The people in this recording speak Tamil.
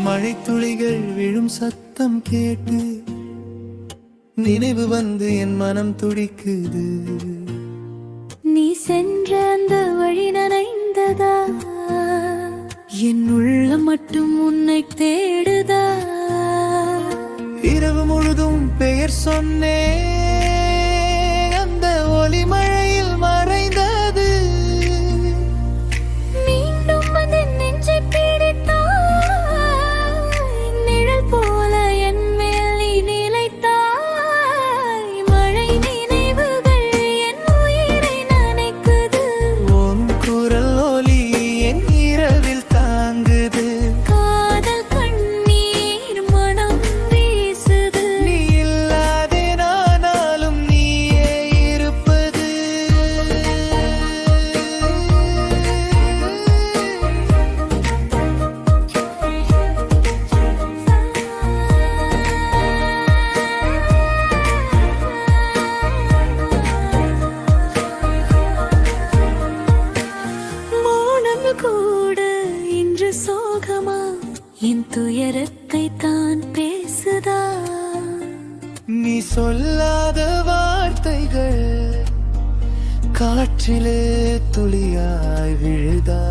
மழை துளிகள் விழும் சத்தம் கேட்டு நினைவு வந்து என் மனம் துடிக்குது. நீ சென்ற அந்த வழி நனைந்ததா, என் உள்ள மட்டும் உன்னை தேடுதா. இரவு முழுதும் பெயர் சொன்னேன், அந்த ஒலி மழையில் மறைந்தது. மீண்டும் வந்து நெஞ்சை பிடித்தாய், நிழல் போல என் மேல் நீ நிலைத்தாய். மழை நினைவுகள் என் உயிரை நனைக்குது. உன் குரல் ஒலி என் இரவில் தாங்குது. காதல் கண்ணீர் மனம் வீசுது. நீ இல்லாதே நானாலும் நீயே இருப்பது. மௌனம் கூட இன்று சோகமா, என் துயரத்தை தான் பேசுதா. நீ சொல்லாத வார்த்தைகள் காற்றிலே துளியாய் விழுதா.